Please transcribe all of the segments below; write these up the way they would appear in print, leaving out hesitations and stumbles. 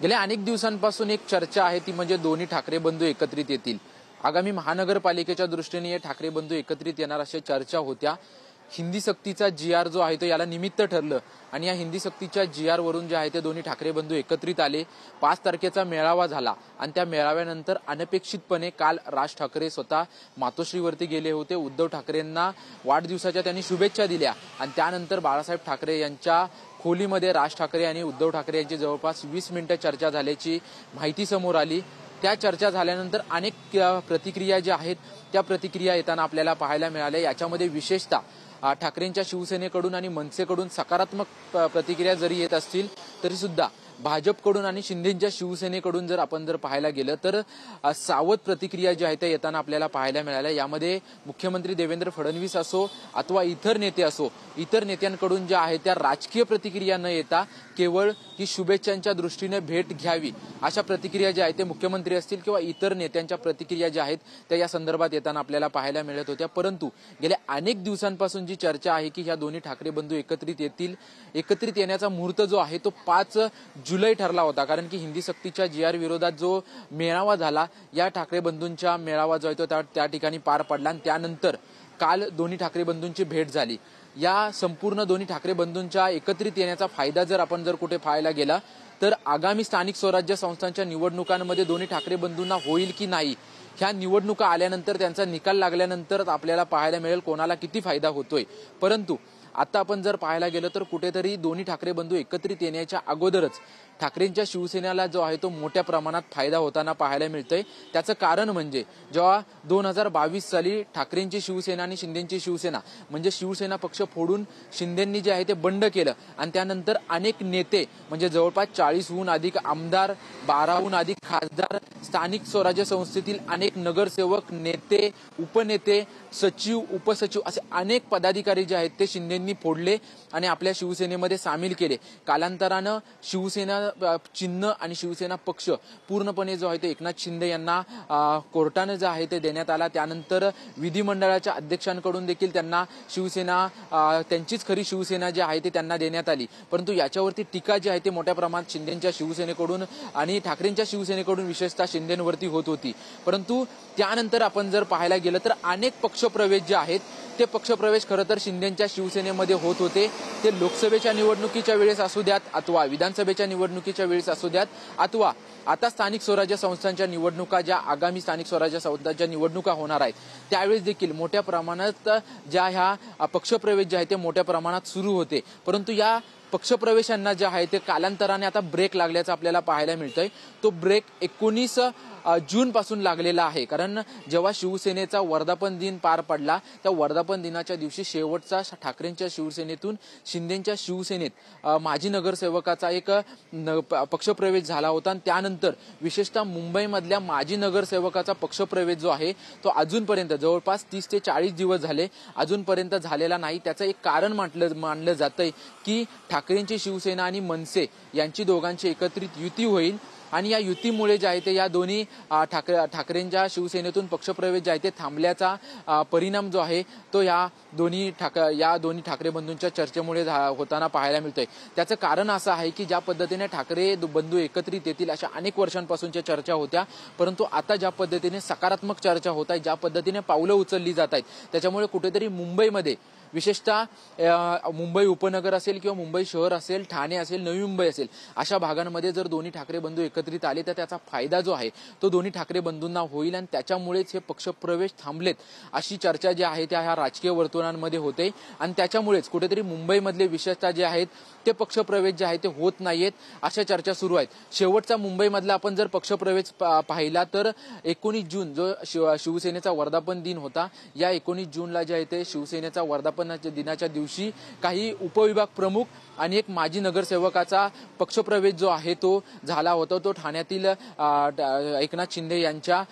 गेल्या अनेक दिवसांपासून एक चर्चा आहे ती म्हणजे दोन्ही ठाकरे बंधू एकत्रित येतील। आगामी महानगरपालिकेच्या दृष्टीने हे ठाकरे बंधू एकत्रित येणार अशा चर्चा होत्या। हिंदी सक्तीचा जी.आर. जो आहे तो याला निमित्त ठरलं आणि या हिंदी सक्तीच्या जी.आर. वरून जे आहे ते दोन्ही ठाकरे बंधू एकत्रित आले। 5 तारखेचा मेळावा झाला आणि त्या मेळाव्यानंतर अनपेक्षितपणे काल राज ठाकरे स्वतः मातोश्रीवरती गेले होते। उद्धव ठाकरेंना वाढदिवसाच्या त्यांनी शुभेच्छा दिल्या आणि त्यानंतर बाळासाहेब ठाकरे यांच्या खोलीमध्ये राज ठाकरे आणि उद्धव ठाकरे यांची जवळपास 20 मिनिटं चर्चा झाल्याची माहिती समोर आली। त्या चर्चा झाल्यानंतर अनेक प्रतिक्रिया ज्या आहेत त्या प्रतिक्रिया येताना आपल्याला पाहायला मिळाल्या। याच्यामध्ये विशेषतः ठाकरेंच्या शिवसेनेकडून आणि मनसेकडून सकारात्मक प्रतिक्रिया जरी येत असतील तरी सुद्धा भाजपकडून आणि शिंदेच्या शिवसेनेकडून जर आपण पाहायला गेलं तर सावध प्रतिक्रिया ज्या आहेत त्या येताना आपल्याला पाहायला मिळाल्या। यामध्ये मुख्यमंत्री देवेंद्र फडणवीस असो अथवा इतर नेते असो, इतर नेत्यांकडून ज्या आहेत त्या राजकीय प्रतिक्रिया न येता केवळ ही शुभेच्छांच्या दृष्टीने भेट घ्यावी अशा प्रतिक्रिया ज्या आहेत ते मुख्यमंत्री असतील किंवा इतर नेत्यांच्या प्रतिक्रिया ज्या आहेत त्या या संदर्भात येताना आपल्याला पाहायला मिळत होत्या। परंतु गेल्या अनेक दिवसांपासून जी चर्चा आहे की ह्या दोन्ही ठाकरे बंधू एकत्रित येतील, एकत्रित येण्याचा मुहूर्त जो आहे तो 5 जुलै ठरला होता। कारण की हिंदी सक्तीच्या जी.आर. विरोधात जो मेळावा झाला, या ठाकरे बंधूंचा मेळावा जो आहे तो त्या ठिकाणी पार पडला आणि त्यानंतर काल दोन्ही ठाकरे बंधूंची भेट झाली। या संपूर्ण दोन्ही ठाकरे बंधूंच्या एकत्रित येण्याचा फायदा जर आपण कुठे पाहायला गेला तर आगामी स्थानिक स्वराज्य संस्थांच्या निवडणुकांमध्ये दोन्ही ठाकरे बंधूंना होईल की नाही, ह्या निवडणुका आल्यानंतर त्यांचा निकाल लागल्यानंतर आपल्याला पाहायला मिळेल कोणाला किती फायदा होतोय। परंतु आता आपण जर पाहायला गेलं तर कुठेतरी दोन्ही ठाकरे बंधू एकत्रित येण्याच्या अगोदरच ठाकरेंच्या शिवसेनेला जो आहे तो मोठ्या प्रमाणात फायदा होताना पाहायला मिळतंय। त्याचं कारण म्हणजे जेव्हा 2022 साली ठाकरेंची शिवसेना आणि शिंदेची शिवसेना म्हणजे शिवसेना पक्ष फोडून शिंदेंनी जे आहे ते बंड केलं आणि त्यानंतर अनेक नेते म्हणजे जवळपास 40हून अधिक आमदार, 12हून अधिक खासदार, स्थानिक स्वराज्य संस्थेतील अनेक नगरसेवक, नेते, उपनेते, सचिव, उपसचिव असे अनेक पदाधिकारी जे आहेत ते शिंदेंनी फोडले आणि आपल्या शिवसेनेमध्ये सामील केले। कालांतरानं शिवसेना चिन्ह आणि शिवसेना पक्ष पूर्णपणे जो आहे ते एकनाथ शिंदे यांना कोर्टाने जे आहे ते देण्यात आला। त्यानंतर विधिमंडळाच्या अध्यक्षांकडून देखील त्यांना शिवसेना त्यांचीच खरी शिवसेना जी आहे ते त्यांना देण्यात आली। परंतु याच्यावरती टीका जी आहे ते मोठ्या प्रमाणात शिंदेच्या शिवसेनेकडून आणि ठाकरेंच्या शिवसेनेकडून विशेषतः शिंदेंवरती होत होती। परंतु त्यानंतर आपण जर पाहायला गेलं तर अनेक पक्षप्रवेश जे आहेत ते पक्षप्रवेश खरं तर शिंदेच्या शिवसेनेमध्ये होत होते। ते लोकसभेच्या निवडणुकीच्या वेळेस असू द्यात अथवा विधानसभेच्या निवडणुकीच्या वेळेस असू द्यात अथवा आता स्थानिक स्वराज्य संस्थांच्या निवडणुका ज्या आगामी स्थानिक स्वराज्य संस्थांच्या निवडणुका होणार आहेत त्यावेळेस देखील मोठ्या प्रमाणात ज्या ह्या पक्षप्रवेश जे आहे ते मोठ्या प्रमाणात सुरू होते। परंतु या पक्षप्रवेशांना जे आहे ते कालांतराने आता ब्रेक लागल्याचं आपल्याला पाहायला मिळतंय। तो ब्रेक 19 जून पासून लागलेला आहे। कारण जेव्हा शिवसेनेचा वर्धापन दिन पार पडला त्या वर्धापन दिनाच्या दिवशी शेवटचा ठाकरेंच्या शिवसेनेतून शिंदेच्या शिवसेनेत माजी नगरसेवकाचा एक पक्षप्रवेश झाला होता आणि त्यानंतर विशेषतः मुंबईमधल्या माजी नगरसेवकाचा पक्षप्रवेश जो आहे तो अजूनपर्यंत जवळपास 30 ते 40 दिवस झाले अजूनपर्यंत झालेला नाही। त्याचं एक कारण मानलं जातंय की ठाकरेंची शिवसेना आणि मनसे यांची दोघांची एकत्रित युती होईल आणि या युतीमुळे जे आहे ते या दोन्ही ठाकरेंच्या शिवसेनेतून पक्षप्रवेश जे आहे ते थांबल्याचा परिणाम जो आहे तो या दोन्ही ठाकरे बंधूंच्या चर्चेमुळे होताना पाहायला मिळतोय। त्याचं कारण असं आहे की ज्या पद्धतीने ठाकरे बंधू एकत्रित येतील अशा अनेक वर्षांपासूनच्या चर्चा होत्या, परंतु आता ज्या पद्धतीने सकारात्मक चर्चा होत आहे, ज्या पद्धतीने पावलं उचलली जात आहेत त्याच्यामुळे कुठेतरी मुंबईमध्ये विशेषतः मुंबई उपनगर असेल किंवा मुंबई शहर असेल, ठाणे असेल, नवी मुंबई असेल अशा भागांमध्ये जर दोन्ही ठाकरे बंधू एकत्रित आले तर त्याचा फायदा जो आहे तो दोन्ही ठाकरे बंधूंना होईल आणि त्याच्यामुळेच हे पक्षप्रवेश थांबलेत अशी चर्चा जी आहे त्या ह्या राजकीय वर्तुळांमध्ये होते आणि त्याच्यामुळेच कुठेतरी मुंबईमधले विशेषतः जे आहेत ते पक्षप्रवेश जे आहे ते होत नाहीयेत अशा चर्चा सुरू आहेत। शेवटचा मुंबईमधला आपण जर पक्षप्रवेश पाहिला तर 19 जून जो शिवसेनेचा वर्धापन दिन होता, या 19 जूनला जे आहे ते शिवसेनेचा वर्धापन दिनाच्या दिवशी काही उपविभाग प्रमुख आणि एक माजी नगरसेवकाचा पक्षप्रवेश जो आहे तो झाला होता। तो ठाण्यातील एकनाथ शिंदे यांच्या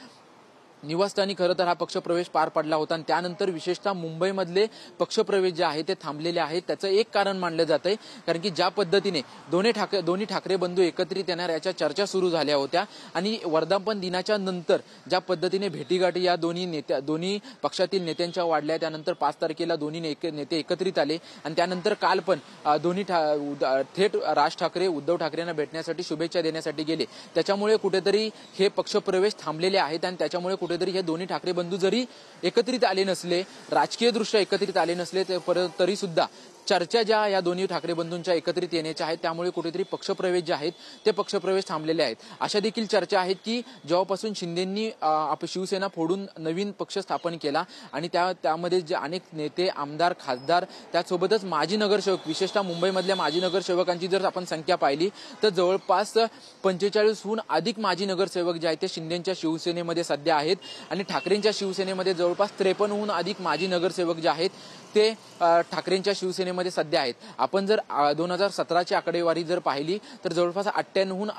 निवासस्थानी खरं तर हा पक्षप्रवेश पार पडला होता आणि त्यानंतर विशेषतः मुंबईमधले पक्षप्रवेश जे आहे ते थांबलेले आहेत। त्याचं एक कारण मानलं जातंय, कारण की ज्या पद्धतीने दोन्ही ठाकरे बंधू एकत्रित येणार याच्या चर्चा सुरू झाल्या होत्या आणि वर्धापन दिनाच्या नंतर ज्या पद्धतीने भेटीगाठी या दोन्ही पक्षातील नेत्यांच्या वाढल्या, त्यानंतर 5 तारखेला दोन्ही नेते एकत्रित आले आणि त्यानंतर काल पण थेट राज ठाकरे उद्धव ठाकरेंना भेटण्यासाठी शुभेच्छा देण्यासाठी गेले। त्याच्यामुळे कुठेतरी हे पक्षप्रवेश थांबलेले आहेत आणि त्याच्यामुळे कुठेतरी हे दोन्ही ठाकरे बंधू जरी एकत्रित आले नसले, राजकीयदृष्ट्या एकत्रित आले नसले तरी सुद्धा चर्चा ज्या या दोन्ही ठाकरे बंधूंच्या एकत्रित येण्याच्या आहेत त्यामुळे कुठेतरी पक्षप्रवेश जे आहेत ते पक्षप्रवेश थांबलेले आहेत। अशा देखील चर्चा आहेत की जेव्हापासून शिंदेंनी शिवसेना फोडून नवीन पक्ष स्थापन केला आणि त्यामध्ये जे अनेक नेते, आमदार, खासदार, त्यासोबतच माजी नगरसेवक, विशेषतः मुंबईमधल्या माजी नगरसेवकांची जर आपण संख्या पाहिली तर जवळपास 45हून अधिक माजी नगरसेवक जे आहेत ते शिंदेंच्या शिवसेनेमध्ये सध्या आहेत आणि ठाकरेंच्या शिवसेनेमध्ये जवळपास 53हून अधिक माजी नगरसेवक जे आहेत ते ठाकरेंच्या शिवसेनेमध्ये सध्या आहेत। आपण जर 2017ची आकडेवारी जर पाहिली तर जवळपास 98हून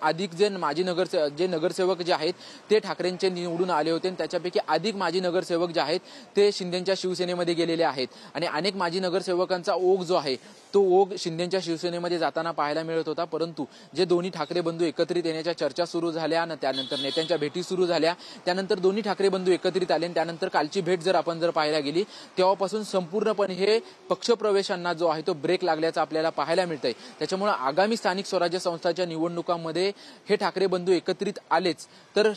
अधिक जे नगरसेवक जे आहेत ते ठाकरेंचे निवडून आले होते आणि त्याच्यापैकी अधिक माजी नगरसेवक जे आहेत ते शिंदेंच्या शिवसेनेमध्ये गेलेले आहेत आणि अनेक माजी नगरसेवकांचा ओघ जो आहे तो ओघ शिंदेंच्या शिवसेनेमध्ये जाताना पाहायला मिळत होता। परंतु जे दोन्ही ठाकरे बंधू एकत्रित येण्याच्या चर्चा सुरू झाल्या आणि त्यानंतर नेत्यांच्या भेटी सुरू झाल्या, त्यानंतर दोन्ही ठाकरे बंधू एकत्रित आले आणि त्यानंतर कालची भेट जर आपण पाहायला गेली तेव्हापासून संपूर्णपणे हे पक्षप्रवेशांना जो आहे तो ब्रेक लागल्याचं आपल्याला पाहायला मिळतंय। त्याच्यामुळे आगामी स्थानिक स्वराज्य संस्थांच्या निवडणुकांमध्ये हे ठाकरे बंधू एकत्रित आलेच तर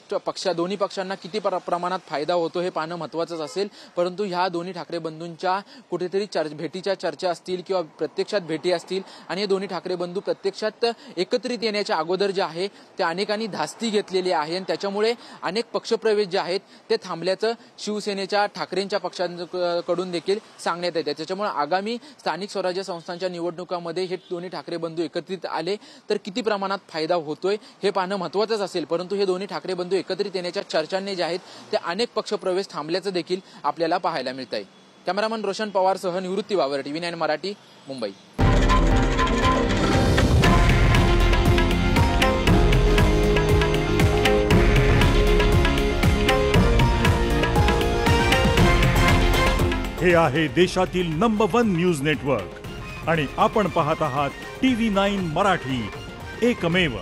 दोन्ही पक्षांना किती प्रमाणात फायदा होतो हे पाहणं महत्त्वाचंच असेल। परंतु ह्या दोन्ही ठाकरे बंधूंच्या कुठेतरी भेटीच्या चर्चा असतील किंवा प्रत्यक्षात भेटी असतील आणि हे दोन्ही ठाकरे बंधू प्रत्यक्षात एकत्रित येण्याच्या अगोदर जे आहे ते अनेकांनी धास्ती घेतलेली आहे आणि त्याच्यामुळे अनेक पक्षप्रवेश जे आहेत ते थांबल्याचं शिवसेनेच्या ठाकरेंच्या पक्षांकडून देखील सांगण्यात येते। त्याच्यामुळे आगामी स्थानिक स्वराज्य संस्थांच्या निवडणुकांमध्ये हे दोन्ही ठाकरे बंधू एकत्रित आले तर किती प्रमाणात फायदा होतोय हे पाहणं महत्त्वाचंच असेल। परंतु हे दोन्ही ठाकरे बंधू एकत्रित येण्याच्या चर्चांनी जे आहेत ते अनेक पक्षप्रवेश थांबल्याचं देखील आपल्याला पाहायला मिळतंय। कॅमेरामन रोशन पवारसह निवृत्ती वावर, TV9 मराठी, मुंबई। हे आहे देशातील नंबर 1 न्यूज नेटवर्क आणि आपण पाहत आहात TV9 मराठी, एकमेव।